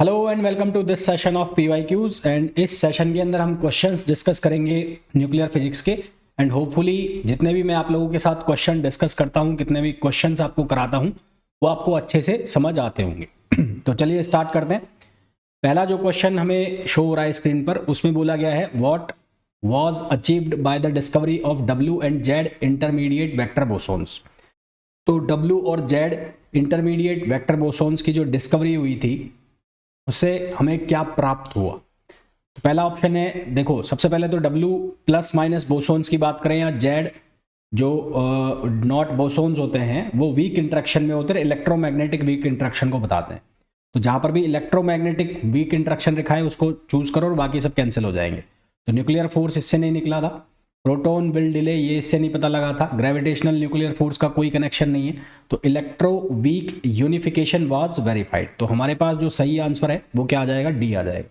Hello and welcome to this session of PYQs and इस session के अंदर हम क्वेश्चंस डिस्कस करेंगे न्यूक्लियर फिजिक्स के। एंड होपफुली जितने भी मैं आप लोगों के साथ क्वेश्चन डिस्कस करता हूं, कितने भी क्वेश्चंस आपको कराता हूं, वो आपको अच्छे से समझ आते होंगे। तो चलिए स्टार्ट करते हैं। पहला जो क्वेश्चन हमें शो हो रहा है स्क्रीन पर, उसमें बोला गया है what was achieved by the discovery of W and Z intermediate vector bosons. तो W और Z इंटरमीडिएट वेक्टर बोसोन्स की जो डिस्कवरी हुई थी उससे हमें क्या प्राप्त हुआ। तो पहला ऑप्शन है, देखो सबसे पहले तो W प्लस माइनस बोसोन्स की बात करें या Z जो नॉट बोसोन्स होते हैं वो वीक इंट्रैक्शन में होते हैं, इलेक्ट्रोमैग्नेटिक वीक इंट्रैक्शन को बताते हैं। तो जहां पर भी इलेक्ट्रोमैग्नेटिक वीक इंट्रैक्शन लिखा है उसको चूज करो और बाकी सब कैंसिल हो जाएंगे। तो न्यूक्लियर फोर्स इससे नहीं निकला था, प्रोटॉन विल डिले ये इससे नहीं पता लगा था, ग्रेविटेशनल न्यूक्लियर फोर्स का कोई कनेक्शन नहीं है। तो electroweak unification was verified. तो हमारे पास जो सही आंसर है वो क्या आ जाएगा, डी आ जाएगा।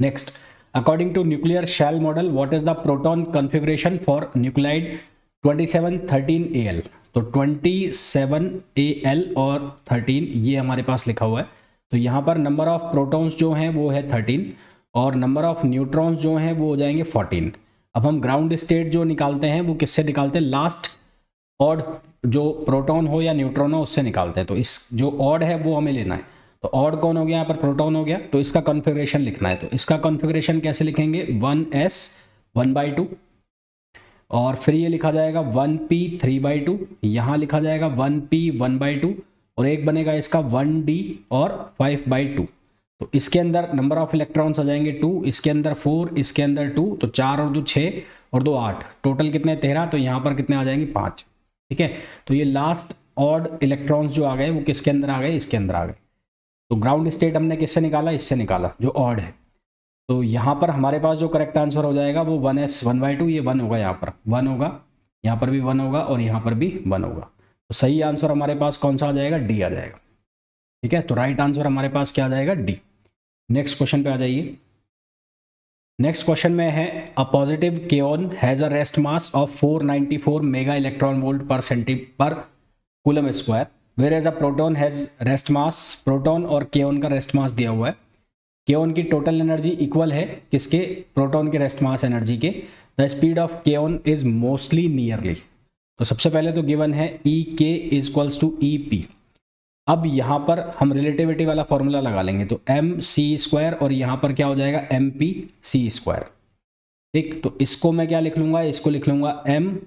Next, according to nuclear shell model what is the proton configuration for nuclide 2713 AL। तो 27 AL और 13 ये हमारे पास लिखा हुआ है। तो यहाँ पर नंबर ऑफ प्रोटॉन्स जो हैं वो है 13 और नंबर ऑफ न्यूट्रॉन्स जो हैं वो हो जाएंगे 14। अब हम ग्राउंड स्टेट जो निकालते हैं वो किससे निकालते हैं, लास्ट ऑड जो प्रोटॉन हो या न्यूट्रॉन हो उससे निकालते हैं। तो इस जो ऑड है वो हमें लेना है। तो ऑड कौन हो गया, यहाँ पर प्रोटॉन हो गया, तो इसका कॉन्फ़िगरेशन लिखना है। तो इसका कॉन्फ़िगरेशन कैसे लिखेंगे, 1s 1/2 और फिर ये लिखा जाएगा 1p 3/2, यहाँ लिखा जाएगा 1p 1/2 और एक बनेगा इसका 1d और 5/2। तो इसके अंदर नंबर ऑफ इलेक्ट्रॉन्स आ जाएंगे 2, इसके अंदर 4, इसके अंदर 2, तो 4 और 2 6 और 2 8, टोटल कितने 13। तो यहाँ पर कितने आ जाएंगे 5। ठीक है, तो ये लास्ट ऑड इलेक्ट्रॉन्स जो आ गए वो किसके अंदर आ गए, इसके अंदर आ गए। तो ग्राउंड स्टेट हमने किससे निकाला, इससे निकाला जो ऑड है। तो यहाँ पर हमारे पास जो करेक्ट आंसर हो जाएगा वो 1s 1/2, ये 1 होगा, यहाँ पर 1 होगा, यहाँ पर भी 1 होगा और यहाँ पर भी 1 होगा। तो सही आंसर हमारे पास कौन सा आ जाएगा, डी आ जाएगा। ठीक है, तो राइट आंसर हमारे पास क्या आ जाएगा, डी। नेक्स्ट क्वेश्चन पे आ जाइए। नेक्स्ट क्वेश्चन में है a positive kaon has a rest mass of 494 mega electron volt per coulomb square, where as a proton has rest mass, proton और केओन का रेस्ट मास दिया हुआ है। केओन की टोटल एनर्जी इक्वल है किसके, प्रोटॉन के रेस्ट मास एनर्जी के। The speed of kaon is mostly nearly. तो सबसे पहले तो गिवन है E K is equals to E P. अब यहाँ पर हम रिलेटिविटी वाला फॉर्मूला लगा लेंगे, तो एम सी स्क्वायर और यहाँ पर क्या हो जाएगा एम पी सी स्क्वायर। ठीक, तो इसको मैं क्या लिख लूँगा, इसको लिख लूँगा एम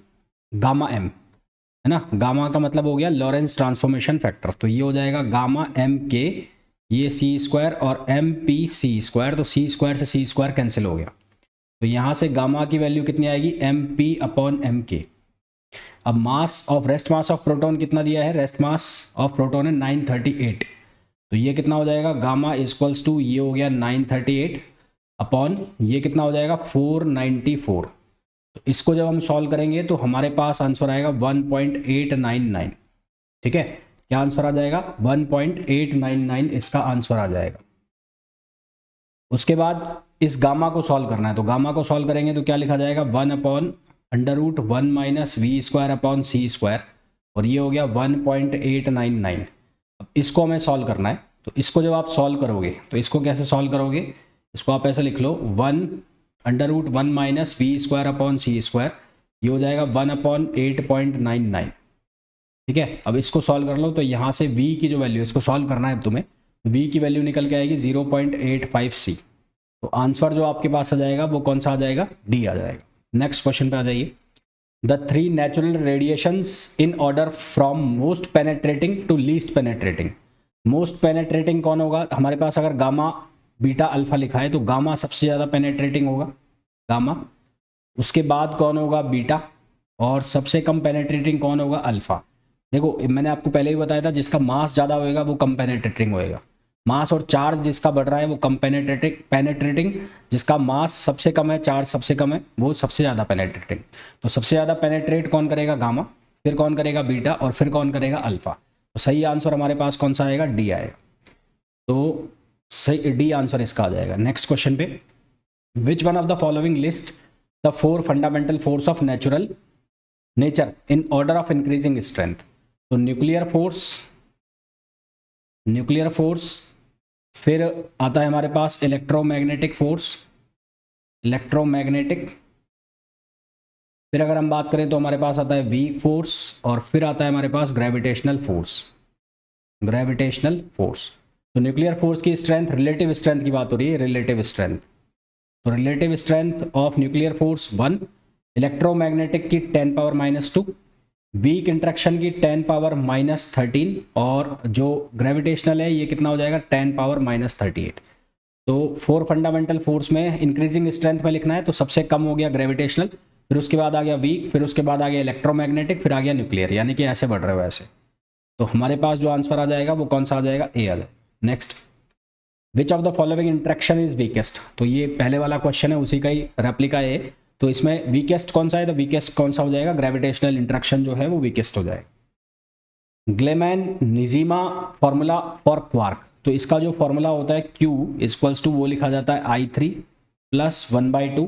गामा एम, है ना। गामा का मतलब हो गया लॉरेंस ट्रांसफॉर्मेशन फैक्टर, तो ये हो जाएगा गामा एम के, ये सी स्क्वायर और एम पी सी स्क्वायर। तो सी स्क्वायर से सी स्क्वायर कैंसिल हो गया, तो यहाँ से गामा की वैल्यू कितनी आएगी, एम पी अपॉन एम के। अब mass of rest mass of proton कितना दिया है, रेस्ट मास ऑफ प्रोटॉन है 938। तो ये कितना हो जाएगा, गामा इक्वल्स टू ये हो गया 938 अपॉन ये कितना हो जाएगा 494। तो इसको जब हम सॉल्व करेंगे तो हमारे पास आंसर आएगा 1.899। ठीक है, क्या आंसर आ जाएगा, 1.899 इसका आंसर आ जाएगा। उसके बाद इस गामा को सॉल्व करना है, तो गामा को सॉल्व करेंगे तो क्या लिखा जाएगा, 1/√1 minus V square upon C square और ये हो गया 1.899। अब इसको हमें सॉल्व करना है, तो इसको जब आप सॉल्व करोगे तो इसको कैसे सॉल्व करोगे, इसको आप ऐसे लिख लो 1/√1 minus V square upon C square, ये हो जाएगा 1/8.99। ठीक है, अब इसको सॉल्व कर लो, तो यहाँ से v की जो वैल्यू, इसको सॉल्व करना है तुम्हें, v की वैल्यू निकल के आएगी 0.85c। तो आंसर जो आपके पास आ जाएगा वो कौन सा आ जाएगा, डी आ जाएगा। नेक्स्ट क्वेश्चन पे आ जाइए। The 3 natural radiations in order from most penetrating to least penetrating. Most penetrating कौन होगा, हमारे पास अगर गामा बीटा अल्फा लिखा है तो गामा सबसे ज़्यादा पेनेट्रेटिंग होगा, गामा। उसके बाद कौन होगा, बीटा, और सबसे कम पेनेट्रेटिंग कौन होगा, अल्फा। देखो मैंने आपको पहले ही बताया था जिसका मास ज़्यादा होएगा वो कम पेनेट्रेटिंग होएगा, मास और चार्ज जिसका बढ़ रहा है वो कम पेनेट्रेटिंग, जिसका मास सबसे कम है चार्ज सबसे कम है वो सबसे ज़्यादा पेनेट्रेटिंग। तो सबसे ज़्यादा पेनेट्रेट कौन करेगा, गामा, फिर कौन करेगा बीटा और फिर कौन करेगा अल्फा। तो सही आंसर हमारे पास कौन सा आएगा, डी आएगा। तो सही डी आंसर इसका आ जाएगा। नेक्स्ट क्वेश्चन पे, which one of the following list the 4 fundamental force of nature in order of increasing strength. तो न्यूक्लियर फोर्स, फिर आता है हमारे पास इलेक्ट्रोमैग्नेटिक फोर्स, इलेक्ट्रोमैग्नेटिक। फिर अगर हम बात करें तो हमारे पास आता है वीक फोर्स, और फिर आता है हमारे पास ग्रेविटेशनल फोर्स, ग्रेविटेशनल फोर्स। तो न्यूक्लियर फोर्स की स्ट्रेंथ, रिलेटिव स्ट्रेंथ की बात हो रही है, रिलेटिव स्ट्रेंथ। तो relative strength of nuclear force 1, electromagnetic की 10 पावर -2, वीक इंट्रैक्शन की 10 पावर -13, और जो ग्रेविटेशनल है ये कितना हो जाएगा 10 पावर -38। तो 4 फंडामेंटल फोर्स में इंक्रीजिंग स्ट्रेंथ में लिखना है, तो सबसे कम हो गया ग्रेविटेशनल, फिर उसके बाद आ गया वीक, फिर उसके बाद आ गया इलेक्ट्रोमैग्नेटिक, फिर आ गया न्यूक्लियर, यानी कि ऐसे बढ़ रहे हो ऐसे। तो हमारे पास जो आंसर आ जाएगा वो कौन सा आ जाएगा, ए आ जाएगा। Next, which of the following interaction is weakest. तो ये पहले वाला क्वेश्चन है, उसी का ही रेप्लिका है। तो इसमें वीकेस्ट कौन सा है, तो वीकेस्ट कौन सा हो जाएगा, ग्रेविटेशनल इंट्रैक्शन जो है वो वीकेस्ट हो जाएगा। ग्लेमैन निजीमा फॉर्मूला फॉर क्वार्क। तो इसका जो फॉर्मूला होता है Q इक्वल्स टू वो लिखा जाता है I3 प्लस 1/2,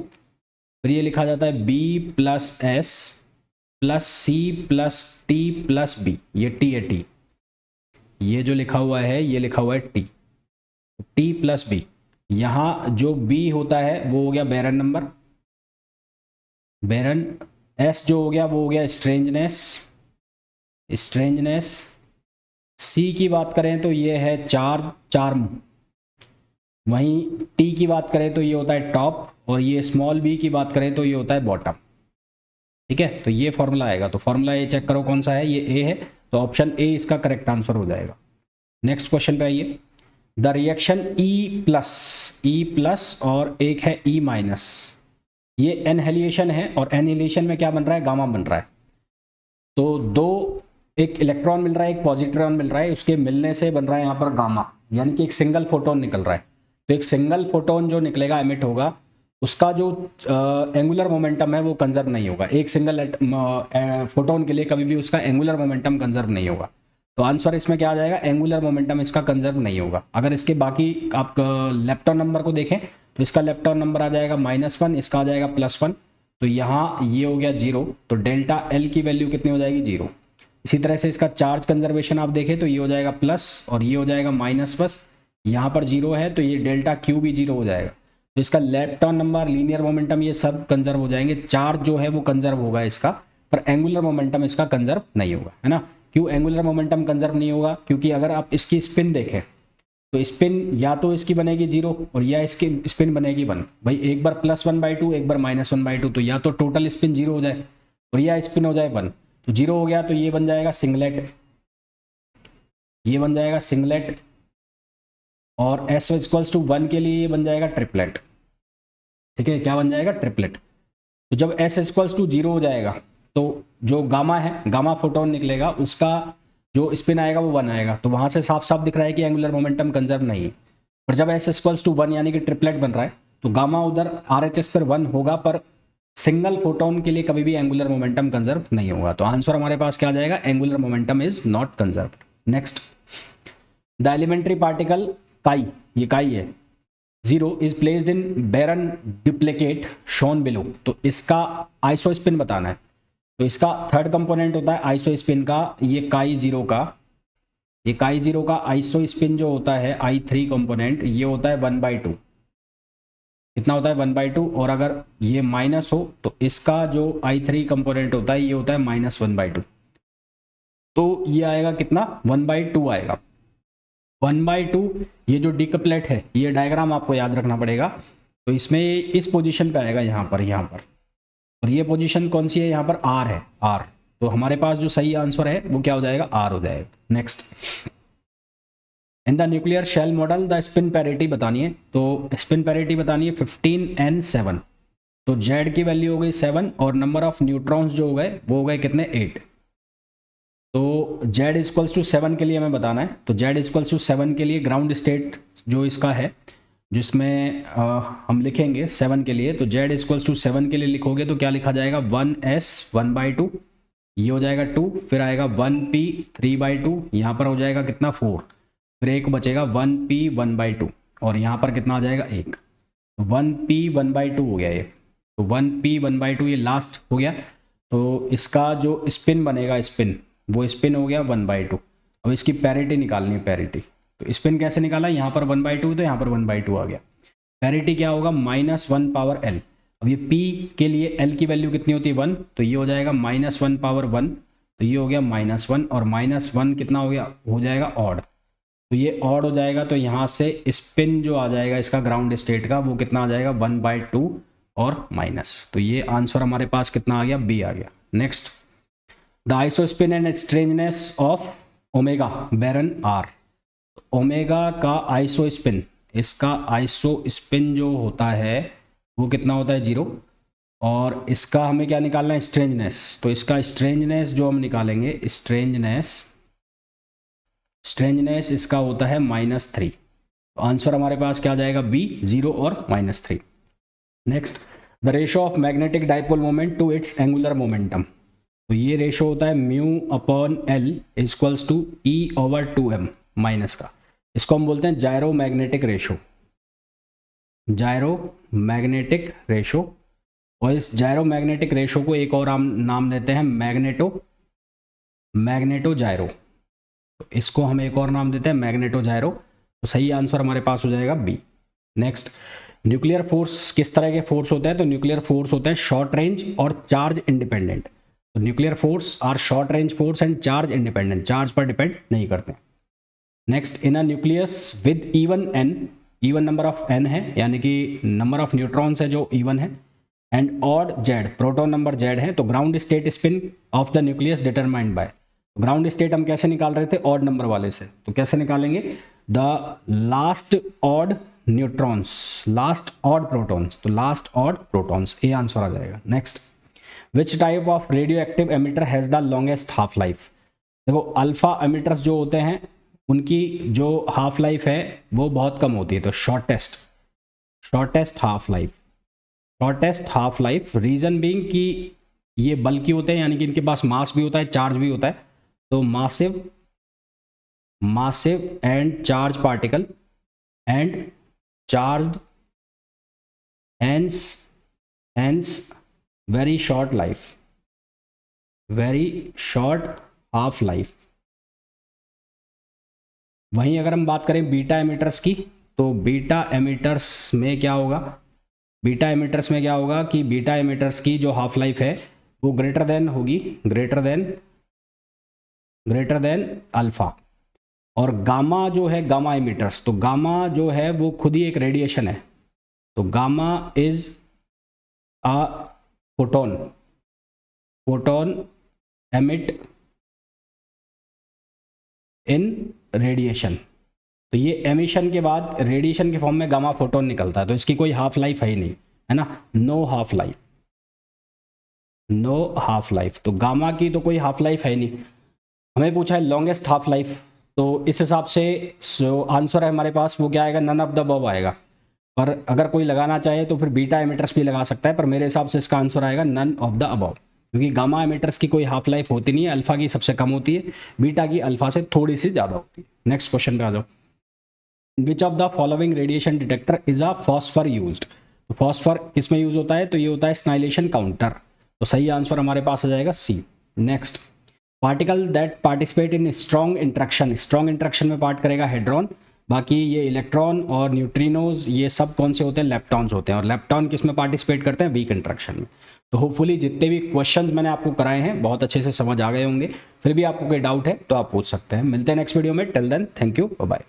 फिर ये लिखा जाता है B plus S plus C plus T plus B। ये T है, T, ये जो लिखा हुआ है ये लिखा हुआ है T, T प्लस B। यहाँ जो B होता है वो हो गया बैरन नंबर, बैरन। S जो हो गया वो हो गया स्ट्रेंजनेस, स्ट्रेंजनेस। C की बात करें तो ये है चार्म। वहीं T की बात करें तो ये होता है टॉप, और ये स्मॉल b की बात करें तो ये होता है बॉटम। ठीक है, तो ये फॉर्मूला आएगा। तो फॉर्मूला ये चेक करो कौन सा है, ये A है, तो ऑप्शन A इसका करेक्ट आंसर हो जाएगा। नेक्स्ट क्वेश्चन पे आइए। द रिएक्शन E प्लस और एक है E-, ये एनहेलिएशन है, और एनहेलिएशन में क्या बन रहा है, गामा बन रहा है। तो दो, एक इलेक्ट्रॉन मिल रहा है, एक पॉजिट्रॉन मिल रहा है, उसके मिलने से बन रहा है यहाँ पर गामा, यानी कि एक सिंगल फोटोन निकल रहा है। तो एक सिंगल फोटोन जो निकलेगा, एमिट होगा, उसका जो एंगुलर मोमेंटम है वो कंजर्व नहीं होगा। एक सिंगल फोटोन के लिए कभी भी उसका एंगुलर मोमेंटम कंजर्व नहीं होगा। तो आंसर इसमें क्या आ जाएगा, एंगुलर मोमेंटम इसका कंजर्व नहीं होगा। अगर इसके बाकी आप लेप्टॉन नंबर को देखें तो इसका लेप्टॉन नंबर आ जाएगा -1, इसका आ जाएगा +1। तो यहाँ ये हो गया 0, तो डेल्टा L की वैल्यू कितनी हो जाएगी, 0। इसी तरह से इसका चार्ज कंजर्वेशन आप देखें तो ये हो जाएगा प्लस और ये हो जाएगा माइनस, बस यहाँ पर 0 है तो ये डेल्टा Q भी 0 हो जाएगा। तो इसका लेप्टॉन नंबर, लीनियर मोमेंटम, ये सब कंजर्व हो जाएंगे। चार्ज जो है वो कंजर्व होगा इसका, पर एंगुलर मोमेंटम इसका कंजर्व नहीं होगा, है ना। क्यों एंगुलर मोमेंटम कंजर्व नहीं होगा, क्योंकि अगर आप इसकी स्पिन देखें तो स्पिन या तो इसकी बनेगी 0 और या इसकी स्पिन बनेगी 1। भाई एक बार +1/2, एक बार -1/2, तो या तो टोटल स्पिन 0 हो जाए और या स्पिन हो जाए 1। तो 0 हो गया तो ये बन जाएगा सिंगलेट, ये बन जाएगा सिंगलेट, और S=1 के लिए ये बन जाएगा ट्रिपलेट। ठीक है, क्या बन जाएगा, ट्रिपलेट। तो जब S=0 हो जाएगा तो जो गामा है, गामा फोटोन निकलेगा, उसका जो स्पिन आएगा वो 1 आएगा। तो वहां से साफ साफ दिख रहा है कि एंगुलर मोमेंटम कंजर्व नहीं है। पर जब S=1 यानी कि ट्रिपलेट बन रहा है तो गामा उधर RHS पर 1 होगा, पर सिंगल फोटोन के लिए कभी भी एंगुलर मोमेंटम कंजर्व नहीं होगा। तो आंसर हमारे पास क्या आ जाएगा, angular momentum is not conserve. Next, the elementary particle chi, ये काई है, 0 is placed in baryon duplicate shown below. तो इसका आइसो स्पिन बताना है। तो इसका थर्ड कंपोनेंट होता है आइसो स्पिन का, ये काई 0 का, ये काई 0 का आइसो स्पिन जो होता है I3 कंपोनेंट, ये होता है 1/2। कितना होता है, 1/2। और अगर ये माइनस हो तो इसका जो I3 कंपोनेंट होता है ये होता है -1/2। तो ये आएगा कितना, 1/2 आएगा। 1/2 ये जो डिकप्लेट है, ये डायग्राम आपको याद रखना पड़ेगा। तो इसमें इस पोजीशन पे आएगा, यहाँ पर, और ये पोजीशन कौन सी है, यहाँ पर R है, R। तो हमारे पास जो सही आंसर है वो क्या हो जाएगा, R हो जाएगा। Next, in the nuclear shell model the spin parity बतानी है। तो स्पिन पैरिटी बतानी है 15n7। तो Z की वैल्यू हो गई 7 और नंबर ऑफ न्यूट्रॉन्स जो हो गए वो हो गए कितने, 8। तो Z=7 के लिए हमें बताना है। तो Z=7 के लिए ग्राउंड स्टेट जो इसका है, जिसमें हम लिखेंगे 7 के लिए, तो Z=7 के लिए लिखोगे तो क्या लिखा जाएगा, 1s 1/2, ये हो जाएगा 2, फिर आएगा 1p 3/2, यहाँ पर हो जाएगा कितना 4, फिर एक बचेगा 1p 1/2, और यहाँ पर कितना आ जाएगा 1। 1p 1/2 हो गया ये, तो 1p 1/2 ये लास्ट हो गया। तो इसका जो स्पिन बनेगा, स्पिन, वो स्पिन हो गया 1/2। अब इसकी पैरिटी निकालनी है, पैरिटी। तो स्पिन कैसे निकाला, यहाँ पर 1/2 तो यहाँ पर 1/2 आ गया। पैरिटी क्या होगा, -1 पावर L। अब ये P के लिए L की वैल्यू कितनी होती है 1, तो ये हो जाएगा -1 पावर 1, तो ये हो गया -1 और -1 कितना हो गया, हो जाएगा ऑड, तो ये ऑड हो जाएगा। तो यहाँ से स्पिन जो आ जाएगा इसका ग्राउंड स्टेट का वो कितना आ जाएगा 1/2 और माइनस, तो ये आंसर हमारे पास कितना आ गया, बी आ गया। Next, the isospin and strangeness of omega baryon are. Omega का आइसोस्पिन, इसका आइसोस्पिन जो होता है वो कितना होता है 0, और इसका हमें क्या निकालना है स्ट्रेंजनेस, तो इसका स्ट्रेंजनेस जो हम निकालेंगे स्ट्रेंजनेस इसका होता है -3, तो आंसर हमारे पास क्या आ जाएगा बी, 0 और -3। Next, the ratio of magnetic dipole moment to its angular momentum, तो ये रेशो होता है μ/L = E/2m माइनस का, इसको हम बोलते हैं जायरोमैग्नेटिक रेशो, जायरोमैग्नेटिक रेशो। और इस जायरोमैग्नेटिक रेशो को एक और नाम देते हैं मैग्नेटो जायरो, तो इसको हम एक और नाम देते हैं मैग्नेटो जायरो, तो सही आंसर हमारे पास हो जाएगा बी। नेक्स्ट, न्यूक्लियर फोर्स किस तरह के फोर्स होते हैं, तो न्यूक्लियर फोर्स होते हैं शॉर्ट रेंज और चार्ज इंडिपेंडेंट। तो nuclear force are short range force and charge independent, charge पर डिपेंड नहीं करते। Next, in a nucleus with even number of n है, यानी कि नंबर ऑफ न्यूट्रॉन्स है जो इवन है, and odd z, proton number z है, तो ground state spin off the nucleus determined by, ground state हम कैसे निकाल रहे थे ऑड नंबर वाले से, तो कैसे निकालेंगे, the last odd neutrons, last odd protons, तो last odd protons, A answer आ जाएगा। Next, which type of radioactive emitter has the longest half life. देखो अल्फा एमिटर्स जो होते हैं उनकी जो हाफ लाइफ है वो बहुत कम होती है, तो shortest half life, reason being कि ये बल्कि होते हैं, यानी कि इनके पास मास भी होता है, चार्ज भी होता है, तो massive and charge particle and charged, hence very short half life. वहीं अगर हम बात करें बीटा एमिटर्स की, तो बीटा एमिटर्स में क्या होगा कि बीटा एमिटर्स की जो हाफ लाइफ है वो ग्रेटर देन अल्फा। और गामा जो है, गामा एमिटर्स, तो गामा जो है वो खुद ही एक रेडिएशन है, तो gamma is a photon emit in radiation, तो ये एमिशन के बाद रेडिएशन के फॉर्म में गामा फोटोन निकलता है, तो इसकी कोई हाफ लाइफ है ही नहीं, है ना, नो हाफ लाइफ, तो गामा की तो कोई हाफ लाइफ है ही नहीं। हमें पूछा है लॉन्गेस्ट हाफ लाइफ, तो इस हिसाब से आंसर है हमारे पास वो क्या आएगा, नन ऑफ द अबव आएगा, पर अगर कोई लगाना चाहे तो फिर बीटा एमिटर्स भी लगा सकता है, पर मेरे हिसाब से इसका आंसर आएगा नन ऑफ द अबव, क्योंकि गामा एमिटर्स की कोई हाफ लाइफ होती नहीं है, अल्फा की सबसे कम होती है, बीटा की अल्फा से थोड़ी सी ज़्यादा होती है। नेक्स्ट क्वेश्चन पे आ जाओ, which of the following radiation detector is a phosphor used. तो फॉस्फर किस में यूज होता है, तो ये होता है स्नाइलेशन काउंटर, तो सही आंसर हमारे पास आ जाएगा C. Next, particle that participate in strong interaction में पार्ट करेगा हेड्रॉन, बाकी ये इलेक्ट्रॉन और न्यूट्रिनोज ये सब कौन से होते हैं, लेप्टॉन्स होते हैं, और लेप्टॉन किस में पार्टिसिपेट करते हैं, वीक इंट्रैक्शन में। तो होपफुली जितने भी क्वेश्चंस मैंने आपको कराए हैं बहुत अच्छे से समझ आ गए होंगे, फिर भी आपको कोई डाउट है तो आप पूछ सकते हैं। मिलते हैं नेक्स्ट वीडियो में, till then thank you, bye.